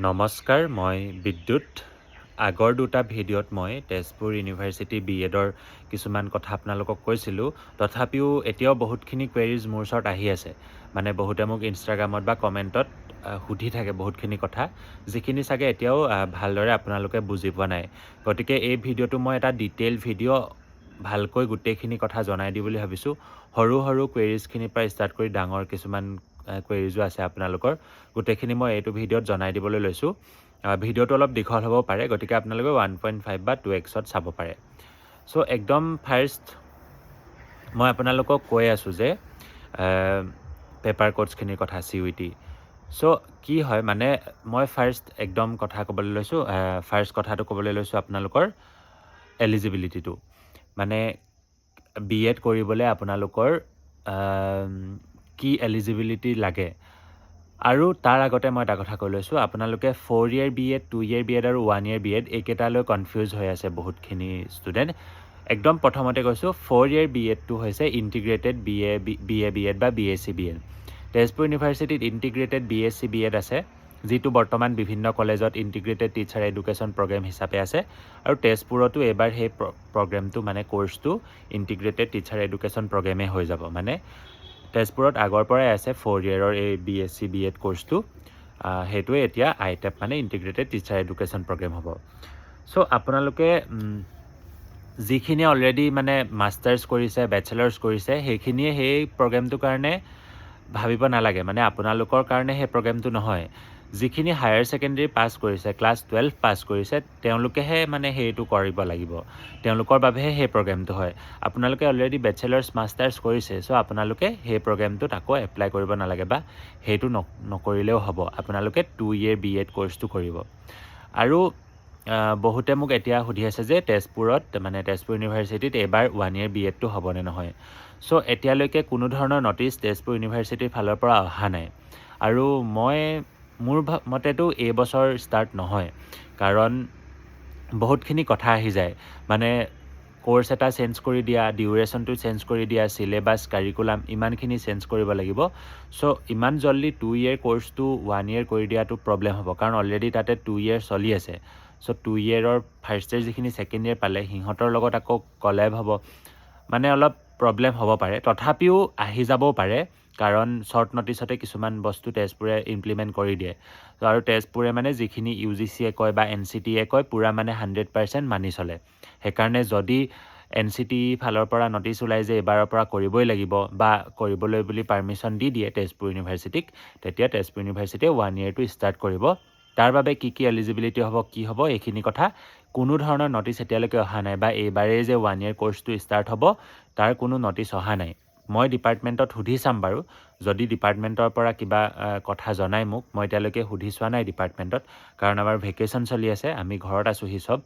নমস্কাৰ, মই বিদ্যুৎ। আগৰ দুটা ভিডিঅ'ত মই তেজপুৰ ইউনিভাৰ্চিটি BEdৰ কিছুমান কথা আপোনালোকক কৈছিলোঁ। তথাপিও এতিয়াও বহুতখিনি কুৱেৰিজ মোৰ ওচৰত আহি আছে। মানে বহুতে মোক ইনষ্টাগ্ৰামত বা কমেণ্টত সুধি থাকে বহুতখিনি কথা, যিখিনি চাগে এতিয়াও ভালদৰে আপোনালোকে বুজি পোৱা নাই। গতিকে এই ভিডিঅ'টো মই এটা ডিটেইল ভিডিঅ' ভালকৈ গোটেইখিনি কথা জনাই দিওঁ বুলি ভাবিছোঁ। সৰু সৰু কুৱেৰিজখিনিৰ পৰা ষ্টাৰ্ট কৰি ডাঙৰ কিছুমান কুৱেৰিজো আছে আপোনালোকৰ। গোটেইখিনি মই এইটো ভিডিঅ'ত জনাই দিবলৈ লৈছোঁ। ভিডিঅ'টো অলপ দীঘল হ'ব পাৰে, গতিকে আপোনালোকে 1.5 বা 2xত চাব পাৰে। চ' একদম ফাৰ্ষ্ট মই আপোনালোকক কৈ আছোঁ যে পেপাৰ কোডছখিনিৰ কথা CUET। চ' কি হয় মানে মই ফাৰ্ষ্ট একদম কথা ক'বলৈ লৈছোঁ। ফাৰ্ষ্ট কথাটো ক'বলৈ লৈছোঁ আপোনালোকৰ এলিজিবিলিটিটো। মানে BEd কৰিবলৈ আপোনালোকৰ কি এলিজিবিলিটি লাগে। আৰু তাৰ আগতে মই এটা কথা কৈ লৈছোঁ, আপোনালোকে 4 year BEd, 2 year BEd আৰু 1 year BEd এইকেইটালৈ কনফিউজ হৈ আছে বহুতখিনি ষ্টুডেণ্ট। একদম প্ৰথমতে কৈছোঁ 4 year BEdটো হৈছে ইণ্টিগ্ৰেটেড BA BEd বা BSc BEd। তেজপুৰ ইউনিভাৰ্চিটিত ইণ্টিগ্ৰেটেড BSc BEd আছে, যিটো বৰ্তমান বিভিন্ন কলেজত ইণ্টিগ্ৰেটেড টিচাৰ এডুকেশ্যন প্ৰগ্ৰেম হিচাপে আছে। আৰু তেজপুৰতো এইবাৰ সেই প্ৰগ্ৰেমটো মানে কৰ্চটো ইণ্টিগ্ৰেটেড টিচাৰ এডুকেশ্যন প্ৰগ্ৰেমেই হৈ যাব। মানে তেজপুৰত আগৰ পৰাই আছে 4 yearৰ এই BSc BEd কৰ্চটো। সেইটোৱে এতিয়া ITEP মানে ইণ্টিগ্ৰেটেড টিচাৰ এডুকেশ্যন প্ৰগ্ৰেম হ'ব। চ' আপোনালোকে যিখিনিয়ে অলৰেডি মানে মাষ্টাৰ্ছ কৰিছে, বেচেলাৰ্ছ কৰিছে, সেইখিনিয়ে সেই প্ৰগ্ৰেমটোৰ কাৰণে ভাবিব নালাগে। মানে আপোনালোকৰ কাৰণে সেই প্ৰগ্ৰেমটো নহয়। যিখিনি হায়াৰ ছেকেণ্ডেৰী পাছ কৰিছে, ক্লাছ 12 পাছ কৰিছে, তেওঁলোকেহে মানে সেইটো কৰিব লাগিব। তেওঁলোকৰ বাবেহে সেই প্ৰগ্ৰেমটো হয়। আপোনালোকে অলৰেডি বেচেলাৰ্ছ মাষ্টাৰ্ছ কৰিছে, চ' আপোনালোকে সেই প্ৰগ্ৰেমটোত আকৌ এপ্লাই কৰিব নালাগে বা সেইটো নকৰিলেও হ'ব। আপোনালোকে 2 year BEd কৰ্চটো কৰিব। আৰু বহুতে মোক এতিয়া সুধি আছে যে তেজপুৰত মানে তেজপুৰ ইউনিভাৰ্চিটিত এইবাৰ 1 year BEdটো হ'বনে নহয়। চ' এতিয়ালৈকে কোনো ধৰণৰ নটিচ তেজপুৰ ইউনিভাৰ্চিটিৰ ফালৰ পৰা অহা নাই। আৰু মোৰ মতেতো এইবছৰ ষ্টাৰ্ট নহয়, কাৰণ বহুতখিনি কথা আহি যায়। মানে কোৰ্চ এটা চেঞ্জ কৰি দিয়া, ডিউৰেশ্যনটো চেঞ্জ কৰি দিয়া, চিলেবাছ, কাৰিকুলাম ইমানখিনি চেঞ্জ কৰিব লাগিব। চ' ইমান জল্দি 2 year কোৰ্চটো 1 year কৰি দিয়াটো প্ৰব্লেম হ'ব, কাৰণ অলৰেডি তাতে 2 year চলি আছে। চ' 2 yearৰ ফাৰ্ষ্ট ইয়েৰ যিখিনি ছেকেণ্ড ইয়েৰ পালে, সিহঁতৰ লগত আকৌ কলেব হ'ব, মানে অলপ প্ৰব্লেম হ'ব পাৰে। তথাপিও আহি যাবও পাৰে, কাৰণ শ্বৰ্ট নটিচতে কিছুমান বস্তু তেজপুৰে ইমপ্লিমেণ্ট কৰি দিয়ে। আৰু তেজপুৰে মানে যিখিনি UGCয়ে কয় বা NCTয়ে কয় পূৰা মানে 100% মানি চলে। সেইকাৰণে যদি NCT ফালৰ পৰা নটিচ ওলাই যে এইবাৰৰ পৰা কৰিবই লাগিব বা কৰিবলৈ বুলি পাৰ্মিশ্যন দি দিয়ে তেজপুৰ ইউনিভাৰ্চিটিক, তেতিয়া তেজপুৰ ইউনিভাৰ্চিটিয়ে 1 yearটো ষ্টাৰ্ট কৰিব। তাৰ বাবে কি এলিজিবিলিটি হ'ব, কি হ'ব, এইখিনি কথা কোনো ধৰণৰ নটিচ এতিয়ালৈকে অহা নাই। বা এইবাৰেই যে 1 year কোৰ্চটো ষ্টাৰ্ট হ'ব, তাৰ কোনো নটিচ অহা নাই। মই ডিপাৰ্টমেণ্টত সুধি চাম বাৰু, যদি ডিপাৰ্টমেণ্টৰ পৰা কিবা কথা জনাই মোক। মই এতিয়ালৈকে সুধি চোৱা নাই ডিপাৰ্টমেণ্টত, কাৰণ আমাৰ ভেকেশ্যন চলি আছে, আমি ঘৰত আছোঁহি চব।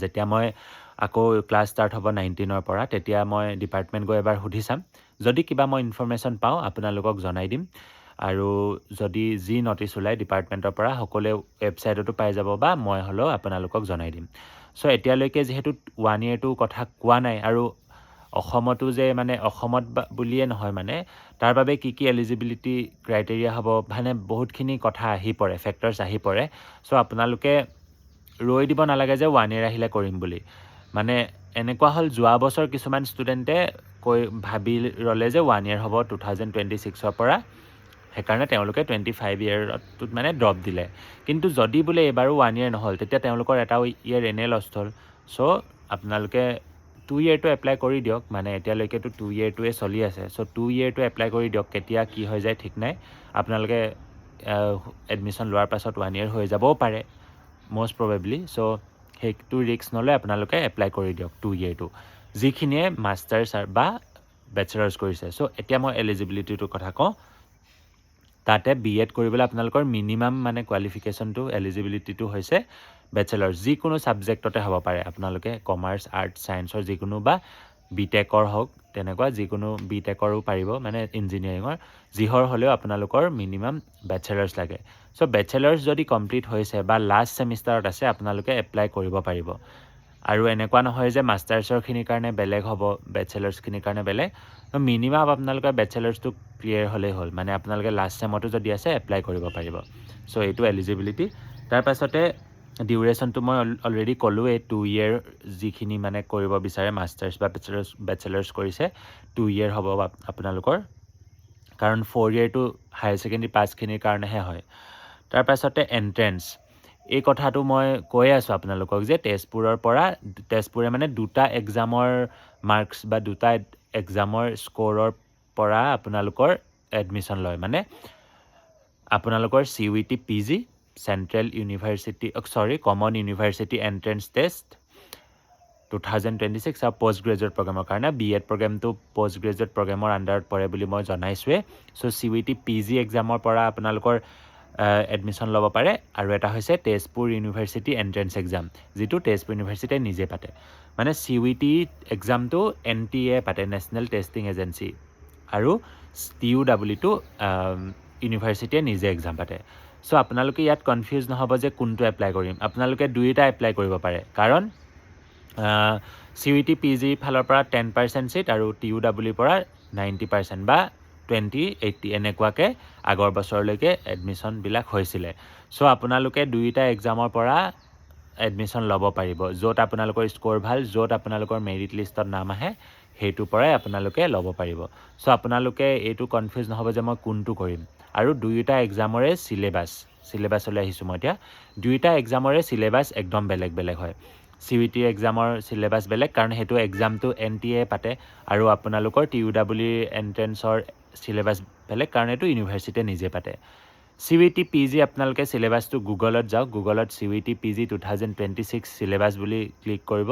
যেতিয়া মই আকৌ ক্লাছ ষ্টাৰ্ট হ'ব 19ৰ পৰা, তেতিয়া মই ডিপাৰ্টমেণ্ট গৈ এবাৰ সুধি চাম। যদি কিবা মই ইনফৰ্মেশ্যন পাওঁ আপোনালোকক জনাই দিম। আৰু যদি যি নটিচ ওলায় ডিপাৰ্টমেণ্টৰ পৰা, সকলোৱে ৱেবছাইটতো পাই যাব বা মই হ'লেও আপোনালোকক জনাই দিম। চ' এতিয়ালৈকে যিহেতু 1 yearটো কথা কোৱা নাই, আৰু অসমতো যে মানে অসমত বুলিয়ে নহয়, মানে তাৰ বাবে কি এলিজিবিলিটি ক্ৰাইটেৰিয়া হ'ব, মানে বহুতখিনি কথা আহি পৰে, ফেক্টৰ্ছ আহি পৰে। চ' আপোনালোকে ৰৈ দিব নালাগে যে 1 year আহিলে কৰিম বুলি। মানে এনেকুৱা হ'ল, যোৱা বছৰ কিছুমান ষ্টুডেণ্টে ভাবি ৰ'লে যে 1 year হ'ব 2026ৰ পৰা, সেইকাৰণে তেওঁলোকে 25 yearটোত মানে ড্ৰপ দিলে। কিন্তু যদি বোলে এইবাৰো 1 year নহ'ল, তেতিয়া তেওঁলোকৰ এটা ইয়েৰ এনেই লষ্ট হ'ল। চ' আপোনালোকে 2 yearটো এপ্লাই কৰি দিয়ক। মানে এতিয়ালৈকেতো 2 yearটোৱে চলি আছে। চ' 2 yearটো এপ্লাই কৰি দিয়ক। কেতিয়া কি হৈ যায় ঠিক নাই। আপোনালোকে এডমিশ্যন লোৱাৰ পাছত 1 year হৈ যাবও পাৰে মষ্ট প্ৰবেবলি। চ' সেইটো ৰিস্ক নলৈ আপোনালোকে এপ্লাই কৰি দিয়ক 2 yearটো, যিখিনিয়ে মাষ্টাৰ্ছ বা বেচেলাৰ্ছ কৰিছে। চ' এতিয়া মই এলিজিবিলিটিটোৰ কথা কওঁ। তাতে BEd কৰিবলৈ আপোনালোকৰ মিনিমাম মানে কোৱালিফিকেশ্যনটো, এলিজিবিলিটিটো হৈছে বেচেলাৰ্ছ। যিকোনো ছাবজেক্টতে হ'ব পাৰে, আপোনালোকে কমাৰ্চ, আৰ্টছ, ছায়েন্সৰ যিকোনো, বা BTechৰ হওক, তেনেকুৱা যিকোনো BTechৰো পাৰিব, মানে ইঞ্জিনিয়াৰিঙৰ যিহৰ হ'লেও আপোনালোকৰ মিনিমাম বেচেলাৰ্ছ লাগে। চ' বেচেলাৰ্ছ যদি কমপ্লিট হৈছে বা লাষ্ট ছেমিষ্টাৰত আছে, আপোনালোকে এপ্লাই কৰিব পাৰিব। আৰু এনেকুৱা নহয় যে মাষ্টাৰ্ছৰখিনিৰ কাৰণে বেলেগ হ'ব, বেচেলাৰ্ছখিনিৰ কাৰণে বেলেগ। মিনিমাম আপোনালোকে বেচেলাৰ্ছটো ক্লিয়াৰ হ'লেই হ'ল, মানে আপোনালোকে লাষ্ট ছেমতো যদি আছে এপ্লাই কৰিব পাৰিব। চ' এইটো এলিজিবিলিটি। তাৰপাছতে ডিউৰেশ্যনটো মই অলৰেডি ক'লোৱেই, 2 year যিখিনি মানে কৰিব বিচাৰে মাষ্টাৰ্ছ বা বেচেলাৰ্ছ কৰিছে 2 year হ'ব আপোনালোকৰ, কাৰণ 4 yearটো হায়াৰ ছেকেণ্ডেৰী পাছখিনিৰ কাৰণেহে হয়। তাৰপাছতে এণ্ট্ৰেঞ্চ, এই কথাটো মই কৈয়ে আছোঁ আপোনালোকক যে তেজপুৰে মানে 2টা এক্সামৰ মাৰ্কছ বা 2টা এক্সামৰ স্ক'ৰৰ পৰা আপোনালোকৰ এডমিশ্যন লয়। মানে আপোনালোকৰ CUET PG, central university common university entrance test 2026 আৰু পষ্ট গ্ৰেজুৱেট প্ৰগ্ৰেমৰ কাৰণে। BEd প্ৰগ্ৰেমটো পষ্ট গ্ৰেজুৱেট প্ৰগ্ৰেমৰ আণ্ডাৰত পৰে বুলি মই জনাইছোৱে। চ' CUET PG এক্সামৰ পৰা আপোনালোকৰ এডমিশ্যন ল'ব পাৰে। আৰু এটা হৈছে তেজপুৰ ইউনিভাৰ্চিটি এণ্ট্ৰেঞ্চ এক্সাম, যিটো তেজপুৰ ইউনিভাৰ্চিটিয়ে নিজে পাতে। মানে CUET এক্সামটো NTA পাতে, নেশ্যনেল টেষ্টিং এজেঞ্চি, আৰু TUWটো ইউনিভাৰ্চিটিয়ে নিজে এক্সাম পাতে। চ' আপোনালোকে ইয়াত কনফিউজ নহ'ব যে কোনটো এপ্লাই কৰিম, আপোনালোকে দুয়োটা এপ্লাই কৰিব পাৰে। কাৰণ CUET PG ফালৰ পৰা 10% ছিট আৰু TUWৰ পৰা 90% বা 20-80 এনেকুৱাকৈ আগৰ বছৰলৈকে এডমিশ্যনবিলাক হৈছিলে। চ' আপোনালোকে দুয়োটা এক্সামৰ পৰা এডমিশ্যন ল'ব পাৰিব। য'ত আপোনালোকৰ স্ক'ৰ ভাল, য'ত আপোনালোকৰ মেৰিট লিষ্টত নাম আহে, সেইটোৰ পৰাই আপোনালোকে ল'ব পাৰিব। চ' আপোনালোকে এইটো কনফিউজ নহ'ব যে মই কোনটো কৰিম। আৰু দুয়োটা এক্সামৰে চিলেবাছলৈ আহিছোঁ মই এতিয়া। দুয়োটা এক্সামৰে চিলেবাছ একদম বেলেগ বেলেগ হয়। CUET এক্সামৰ চিলেবাছ বেলেগ, কাৰণ সেইটো এক্সামটো NTA পাতে, আৰু আপোনালোকৰ TUW এণ্ট্ৰেঞ্চৰ চিলেবাছ বেলেগ, কাৰণ এইটো ইউনিভাৰ্চিটিয়ে নিজে পাতে। CUET PG আপোনালোকে চিলেবাছটো গুগলত যাওক, গুগলত CUET PG 2026 চিলেবাছ বুলি ক্লিক কৰিব।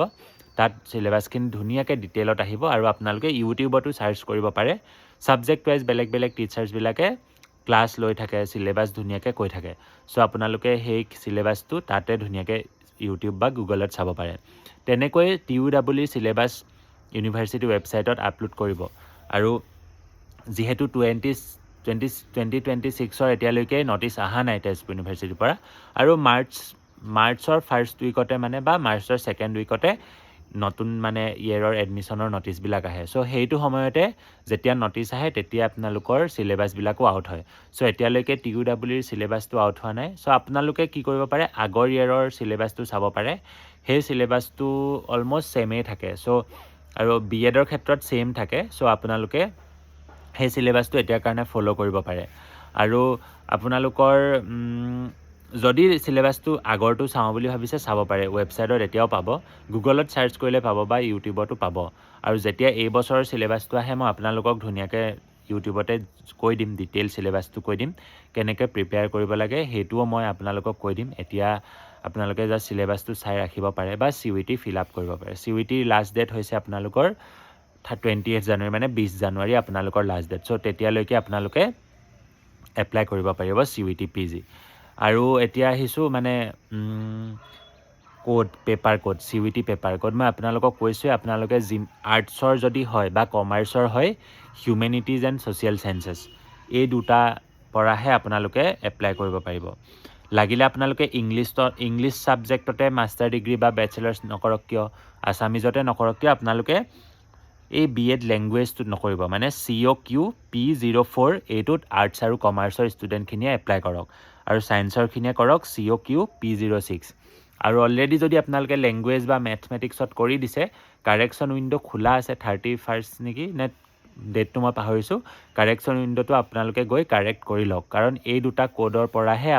তাত চিলেবাছখিনি ধুনীয়াকৈ ডিটেইলত আহিব, আৰু আপোনালোকে ইউটিউবতো ছাৰ্চ কৰিব পাৰে। ছাবজেক্ট ৱাইজ বেলেগ বেলেগ টিচাৰ্ছবিলাকে ক্লাছ লৈ থাকে, চিলেবাছ ধুনীয়াকৈ কৈ থাকে। চ' আপোনালোকে সেই চিলেবাছটো তাতে ধুনীয়াকৈ ইউটিউব বা গুগলত চাব পাৰে। তেনেকৈ TUW চিলেবাছ ইউনিভাৰ্চিটি ৱেবছাইটত আপলোড কৰিব। আৰু যিহেতু 2026ৰ এতিয়ালৈকে নটিচ অহা নাই তেজপুৰ ইউনিভাৰ্চিটিৰ পৰা, আৰু মাৰ্চৰ ফাৰ্ষ্ট উইকতে বা মাৰ্চৰ ছেকেণ্ড উইকতে নতুন ইয়েৰৰ এডমিশ্যনৰ নটিচবিলাক আহে। চ' সেইটো সময়তে যেতিয়া নটিচ আহে তেতিয়া আপোনালোকৰ চিলেবাছবিলাকো আউট হয়। চ' এতিয়ালৈকে TUWৰ চিলেবাছটো আউট হোৱা নাই। চ' আপোনালোকে কি কৰিব পাৰে, আগৰ ইয়েৰৰ চিলেবাছটো চাব পাৰে। সেই চিলেবাছটো অলম'ষ্ট ছেমেই থাকে। চ' আৰু BEdৰ ক্ষেত্ৰত ছেইম থাকে। চ' আপোনালোকে সেই চিলেবাছটো এতিয়াৰ কাৰণে ফ'ল' কৰিব পাৰে। আৰু আপোনালোকৰ যদি চিলেবাছটো আগৰটো চাওঁ বুলি ভাবিছে চাব পাৰে, ৱেবছাইটত এতিয়াও পাব, গুগলত ছাৰ্চ কৰিলে পাব বা ইউটিউবতো পাব। আৰু যেতিয়া এই বছৰৰ চিলেবাছটো আহে মই আপোনালোকক ধুনীয়াকৈ ইউটিউবতে কৈ দিম, ডিটেইল চিলেবাছটো কৈ দিম, কেনেকৈ প্ৰিপেয়াৰ কৰিব লাগে সেইটোও মই আপোনালোকক কৈ দিম। এতিয়া আপোনালোকে জাষ্ট চিলেবাছটো চাই ৰাখিব পাৰে বা CUET ফিল আপ কৰিব পাৰে। CUETৰ লাষ্ট ডেট হৈছে আপোনালোকৰ 28 জানুৱাৰী, মানে 20 জানুৱাৰী আপোনালোকৰ লাষ্ট ডেট। চ' তেতিয়ালৈকে আপোনালোকে এপ্লাই কৰিব পাৰিব CUET PG। আৰু এতিয়া আহিছোঁ paper code, CUET paper code. মই আপোনালোকক কৈছোঁৱে, আপোনালোকে আৰ্টছৰ যদি হয় বা কমাৰ্চৰ হয়, হিউমেনিটিজ এণ্ড ছ'চিয়েল চায়েন্সেছ, এই দুটা পৰাহে আপোনালোকে এপ্লাই কৰিব পাৰিব। লাগিলে আপোনালোকে ইংলিছ ছাবজেক্টতে মাষ্টাৰ ডিগ্ৰী বা বেচেলাৰ্ছ নকৰক কিয়, আছামিজতে নকৰক কিয়, আপোনালোকে এই BEd লেংগুৱেজটোত নকৰিব। মানে COQ P04 এইটোত আৰ্টছ আৰু কমাৰ্চৰ ষ্টুডেণ্টখিনিয়ে এপ্লাই কৰক, আৰু ছায়েন্সৰখিনিয়ে কৰক COQ P06। আৰু অলৰেডি যদি আপোনালোকে লেংগুৱেজ বা মেথমেটিক্সত কৰি দিছে, কাৰেকশ্যন উইণ্ড' খোলা আছে 31st নেকি, নে ডেটটো মই পাহৰিছোঁ। কাৰেকশ্যন উইণ্ড'টো আপোনালোকে গৈ কাৰেক্ট কৰি লওক, কাৰণ এই দুটা কোডৰ পৰাহে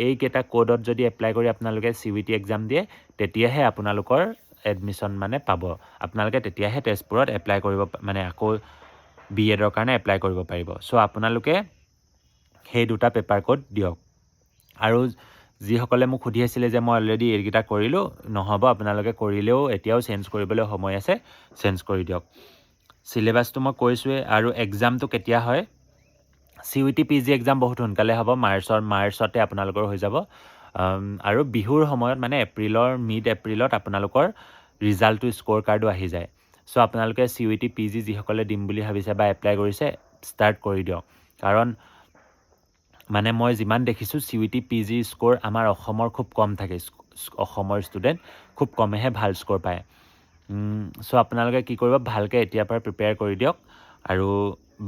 এইকেইটা কোডত যদি এপ্লাই কৰি আপোনালোকে CUET এক্সাম দিয়ে, তেতিয়াহে আপোনালোকৰ এডমিশ্যন পাব। আপোনালোকে তেতিয়াহে তেজপুৰত এপ্লাই কৰিব, আকৌ BEdৰ কাৰণে এপ্লাই কৰিব পাৰিব। চ' আপোনালোকে সেই দুটা পেপাৰ কোড দিয়ক। আৰু যিসকলে মোক সুধি আছিলে যে মই অলৰেডি এইকেইটা কৰিলোঁ, নহ'ব, আপোনালোকে কৰিলেও এতিয়াও চেঞ্জ কৰিবলৈ সময় আছে, চেঞ্জ কৰি দিয়ক। চিলেবাছটো মই কৈছোঁৱে। আৰু এক্সামটো কেতিয়া হয়, CUET PG এক্সাম বহুত সোনকালে হ'ব, মাৰ্চতে আপোনালোকৰ হৈ যাব। আৰু বিহুৰ সময়ত মিড এপ্ৰিলত আপোনালোকৰ ৰিজাল্টটো, স্ক'ৰ কাৰ্ডো আহি যায়। চ' আপোনালোকে CUET PG যিসকলে দিম বুলি ভাবিছে বা এপ্লাই কৰিছে, ষ্টাৰ্ট কৰি দিয়ক। কাৰণ মই যিমান দেখিছোঁ CUET PG স্ক'ৰ আমাৰ অসমৰ খুব কম থাকে। অসমৰ ষ্টুডেণ্ট খুব কমেহে ভাল স্ক'ৰ পায়। চ' আপোনালোকে কি কৰিব, ভালকৈ এতিয়াৰ পৰা প্ৰিপেয়াৰ কৰি দিয়ক। আৰু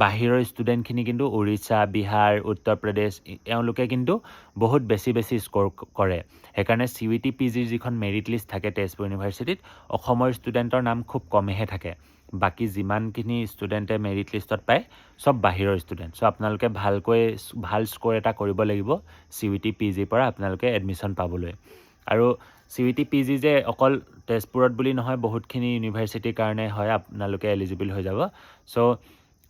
বাহিৰৰ ষ্টুডেণ্টখিনি কিন্তু উৰিষ্যা, বিহাৰ, উত্তৰ প্ৰদেশ এওঁলোকে কিন্তু বহুত বেছি স্ক'ৰ কৰে। সেইকাৰণে CUET PGৰ যিখন মেৰিট লিষ্ট থাকে তেজপুৰ ইউনিভাৰ্চিটিত, অসমৰ ষ্টুডেণ্টৰ নাম খুব কমেহে থাকে। বাকী যিমানখিনি ষ্টুডেণ্টে মেৰিট লিষ্টত পায় চব বাহিৰৰ ষ্টুডেণ্ট। চ' আপোনালোকে ভালকৈ ভাল স্ক'ৰ এটা কৰিব লাগিব CUET PGৰ পৰা আপোনালোকে এডমিশ্যন পাবলৈ। আৰু CUET PG যে অকল তেজপুৰত বুলি নহয়, বহুতখিনি ইউনিভাৰ্চিটিৰ কাৰণে হয়, আপোনালোকে এলিজিবল হৈ যাব। চ'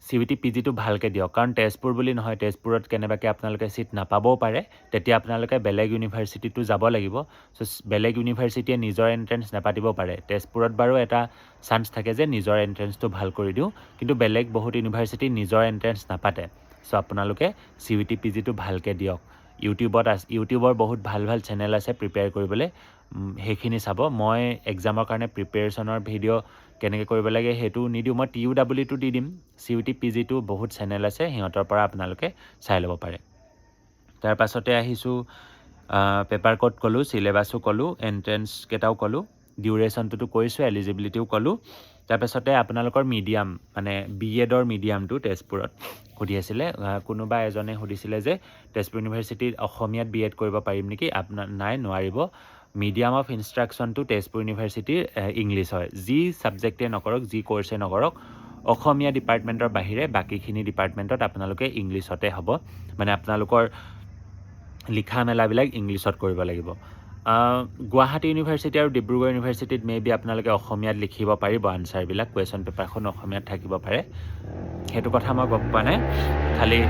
CUET PGটো ভালকৈ দিয়ক, কাৰণ তেজপুৰ বুলি নহয়, তেজপুৰত কেনেবাকৈ আপোনালোকে ছিট নাপাবও পাৰে, তেতিয়া আপোনালোকে বেলেগ ইউনিভাৰ্চিটিটো যাব লাগিব। চ' বেলেগ ইউনিভাৰ্চিটিয়ে নিজৰ এণ্ট্ৰেঞ্চ নাপাতিব পাৰে। তেজপুৰত বাৰু এটা চান্স থাকে যে নিজৰ এণ্ট্ৰেঞ্চটো ভাল কৰি দিওঁ, কিন্তু বেলেগ বহুত ইউনিভাৰ্চিটি নিজৰ এণ্ট্ৰেঞ্চ নাপাতে। চ' আপোনালোকে CUET PGটো ভালকৈ দিয়ক। ইউটিউবৰ বহুত ভাল চেনেল আছে প্ৰিপেয়াৰ কৰিবলৈ, সেইখিনি চাব। মই এক্সামৰ কাৰণে প্ৰিপেৰেশ্যনৰ ভিডিঅ' কেনেকৈ কৰিব লাগে সেইটো নিদিওঁ, মই TUWটো দি দিম। CUET PGটো বহুত চেনেল আছে, সিহঁতৰ পৰা আপোনালোকে চাই ল'ব পাৰে। তাৰ পাছতে আহিছোঁ, পেপাৰ ক'ড ক'লোঁ, চিলেবাছো ক'লোঁ, এণ্ট্ৰেঞ্চ কেইটাও ক'লোঁ, ডিউৰেশ্যনটোতো কৈছোঁ, এলিজিবিলিটিও ক'লোঁ। তাৰপাছতে আপোনালোকৰ মিডিয়াম মানে BEdৰ মিডিয়ামটো তেজপুৰত সুধি আছিলে, কোনোবা এজনে সুধিছিলে যে তেজপুৰ ইউনিভাৰ্চিটিত অসমীয়াত BEd কৰিব পাৰিম নেকি? নাই, নোৱাৰিব। মিডিয়াম অফ ইনষ্ট্ৰাকশ্যনটো তেজপুৰ ইউনিভাৰ্চিটিৰ ইংলিছ হয়। যি ছাবজেক্টে নকৰক, যি কৰ্ছে নকৰক, অসমীয়া ডিপাৰ্টমেণ্টৰ বাহিৰে বাকীখিনি ডিপাৰ্টমেণ্টত আপোনালোকে ইংলিছতে হ'ব, মানে আপোনালোকৰ লিখা মেলাবিলাক ইংলিছত কৰিব লাগিব। গুৱাহাটী ইউনিভাৰ্চিটি আৰু ডিব্ৰুগড় ইউনিভাৰ্চিটিত বি আপোনালোকে অসমীয়াত লিখিব পাৰিব, আনচাৰবিলাক, কুৱেশ্যন পেপাৰখন অসমীয়াত থাকিব পাৰে। সেইটো কথা মই গম পোৱা নাই, খালি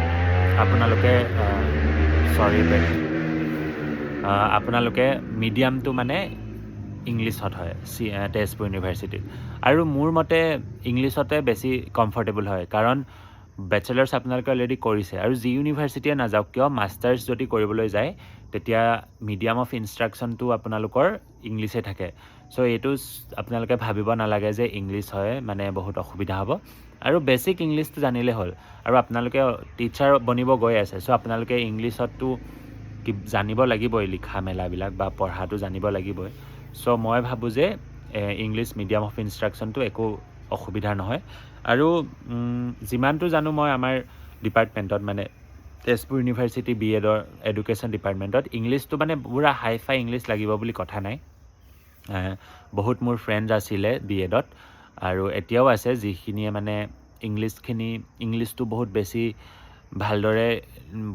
আপোনালোকে আপোনালোকে মিডিয়ামটো মানে ইংলিছত হয় তেজপুৰ ইউনিভাৰ্চিটিত। আৰু মোৰ মতে ইংলিছতে বেছি কমফৰ্টেবল হয়, কাৰণ বেচেলাৰ্ছ আপোনালোকে অলৰেডি কৰিছে, আৰু যি ইউনিভাৰ্চিটিয়ে নাযাওক কিয়, মাষ্টাৰ্ছ যদি কৰিবলৈ যায় তেতিয়া মিডিয়াম অফ ইনষ্ট্ৰাকশ্যনটো আপোনালোকৰ ইংলিছে থাকে। চ' এইটো আপোনালোকে ভাবিব নালাগে যে ইংলিছ হয় মানে বহুত অসুবিধা হ'ব, আৰু বেছিক ইংলিছটো জানিলে হ'ল। আৰু আপোনালোকে টিচাৰ বনিব গৈ আছে, চ' আপোনালোকে ইংলিছততো জানিব লাগিবই, লিখা মেলাবিলাক বা পঢ়াটো জানিব লাগিবই। চ' মই ভাবোঁ যে ইংলিছ মিডিয়াম অফ ইনষ্ট্ৰাকশ্যনটো একো অসুবিধা নহয়। আৰু যিমানটো জানো মই আমাৰ ডিপাৰ্টমেণ্টত মানে তেজপুৰ ইউনিভাৰ্চিটি BEdৰ এডুকেশ্যন ডিপাৰ্টমেণ্টত ইংলিছটো মানে পুৰা হাই-ফাই ইংলিছ লাগিব বুলি কথা নাই। বহুত মোৰ ফ্ৰেণ্ডছ আছিলে BEdত, আৰু এতিয়াও আছে যিখিনিয়ে মানে ইংলিছটো বহুত বেছি ভালদৰে,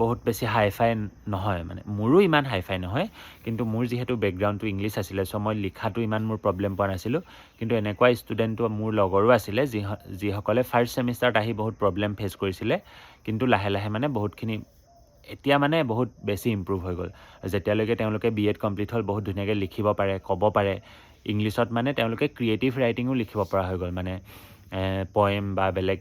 বহুত বেছি হাই-ফাই নহয়, মানে মোৰো ইমান হাই-ফাই নহয়, কিন্তু মোৰ যিহেতু বেকগ্ৰাউণ্ডটো ইংলিছ আছিলে, চ' মই লিখাটো ইমান মোৰ প্ৰব্লেম পোৱা নাছিলোঁ। কিন্তু এনেকুৱা ষ্টুডেণ্টটো মোৰ লগৰো আছিলে যিসকলে ফাৰ্ষ্ট ছেমিষ্টাৰত আহি বহুত প্ৰব্লেম ফেচ কৰিছিলে, কিন্তু লাহে লাহে মানে বহুতখিনি এতিয়া মানে বহুত বেছি ইম্প্ৰুভ হৈ গ'ল। যেতিয়ালৈকে তেওঁলোকে BEd কমপ্লিট হ'ল, বহুত ধুনীয়াকৈ লিখিব পাৰে, ক'ব পাৰে ইংলিছত, মানে তেওঁলোকে ক্ৰিয়েটিভ ৰাইটিঙো লিখিব পৰা হৈ গ'ল, মানে পয়েম বা বেলেগ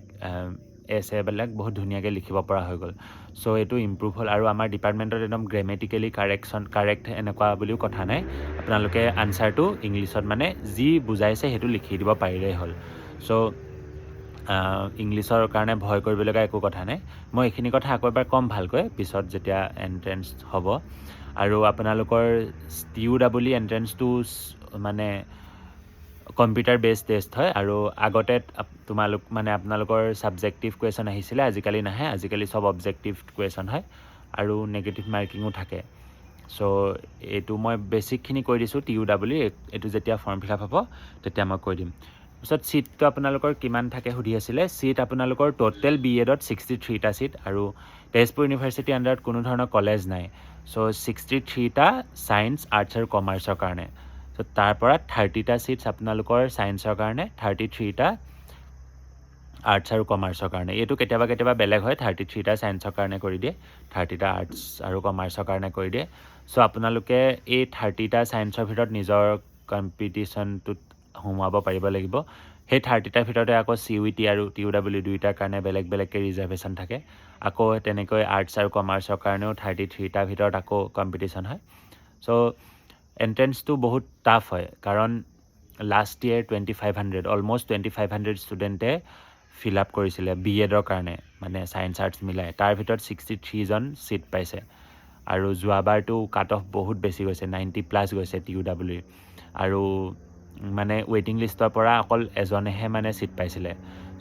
এছেবিলাক বহুত ধুনীয়াকৈ লিখিব পৰা হৈ গ'ল। চ' এইটো ইম্প্ৰুভ হ'ল। আৰু আমাৰ ডিপাৰ্টমেণ্টত একদম গ্ৰেমেটিকেলি কাৰেক্ট এনেকুৱা বুলিও কথা নাই, আপোনালোকে আনচাৰটো ইংলিছত মানে যি বুজাইছে সেইটো লিখি দিব পাৰিলেই হ'ল। চ' ইংলিছৰ কাৰণে ভয় কৰিবলগীয়া একো কথা নাই। মই এইখিনি কথা আকৌ এবাৰ ক'ম ভালকৈ পিছত যেতিয়া এণ্ট্ৰেঞ্চ হ'ব। আৰু আপোনালোকৰ TUEE এণ্ট্ৰেঞ্চটো মানে কম্পিউটাৰ বেছড টেষ্ট হয়, আৰু আগতে আপোনালোকৰ ছাবজেক্টিভ কুৱেশ্যন আহিছিলে, আজিকালি নাহে, আজিকালি চব অবজেক্টিভ কুৱেশ্যন হয়, আৰু নেগেটিভ মাৰ্কিঙো থাকে। চ' এইটো মই বেছিকখিনি কৈ দিছোঁ TUEE, এইটো যেতিয়া ফৰ্ম ফিল আপ হ'ব তেতিয়া মই কৈ দিম। তাৰপিছত ছিটটো আপোনালোকৰ কিমান থাকে সুধি আছিলে। ছিট আপোনালোকৰ টোটেল BEdত 63টা ছিট, আৰু তেজপুৰ ইউনিভাৰ্চিটিৰ আণ্ডাৰত কোনো ধৰণৰ কলেজ নাই। চ' 63টা ছায়েন্স, আৰ্টছ আৰু কমাৰ্চৰ কাৰণে। চ' তাৰ পৰা 30টা ছিটছ আপোনালোকৰ ছায়েন্সৰ কাৰণে, 33টা আৰ্টছ আৰু কমাৰ্চৰ কাৰণে। এইটো কেতিয়াবা বেলেগ হয়, 33টা ছায়েন্সৰ কাৰণে কৰি দিয়ে, 30টা আৰ্টছ আৰু কমাৰ্চৰ কাৰণে কৰি দিয়ে। চ' আপোনালোকে এই 30টা ছায়েন্সৰ ভিতৰত নিজৰ কম্পিটিশ্যনটোত সোমোৱাব পাৰিব লাগিব। সেই 30টাৰ ভিতৰতে আকৌ CUET আৰু TUEE দুয়োটাৰ কাৰণে বেলেগকৈ ৰিজাৰ্ভেশ্যন থাকে। আকৌ তেনেকৈ আৰ্টছ আৰু কমাৰ্চৰ কাৰণেও 33টাৰ ভিতৰত আকৌ কম্পিটিশ্যন হয়। চ' এণ্ট্ৰেঞ্চটো বহুত টাফ হয়, কাৰণ লাষ্ট ইয়েৰ 2500 অলম'ষ্ট 2500 ষ্টুডেণ্টে ফিল আপ কৰিছিলে BEdৰ কাৰণে, মানে ছায়েন্স আৰ্টছ মিলাই। তাৰ ভিতৰত 63জন ছিট পাইছে। আৰু যোৱাবাৰটো কাট অফ বহুত বেছি গৈছে 90+ গৈছে TUW আৰু মানে ৱেইটিং লিষ্টৰ পৰা অকল এজনেহে মানে ছিট পাইছিলে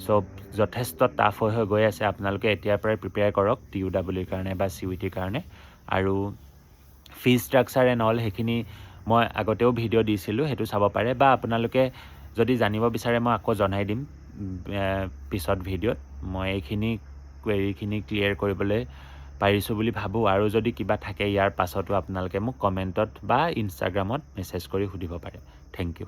চ' যথেষ্ট টাফ হৈ গৈ আছে আপোনালোকে এতিয়াৰ পৰাই প্ৰিপেয়াৰ কৰক TUW কাৰণে বা CUETৰ কাৰণে আৰু ফিজ ষ্ট্ৰাকচাৰ এণ্ড অল সেইখিনি মই আগতেও ভিডিঅ' দিছিলোঁ সেইটো চাব পাৰে বা আপোনালোকে যদি জানিব বিচাৰে মই আকৌ জনাই দিম পিছত ভিডিঅ'ত মই এইখিনি কুৱেৰিখিনি ক্লিয়াৰ কৰিবলৈ পাৰিছোঁ বুলি ভাবোঁ আৰু যদি কিবা থাকে ইয়াৰ পাছতো আপোনালোকে মোক কমেণ্টত বা ইনষ্টাগ্ৰামত মেছেজ কৰি সুধিব পাৰে থেংক ইউ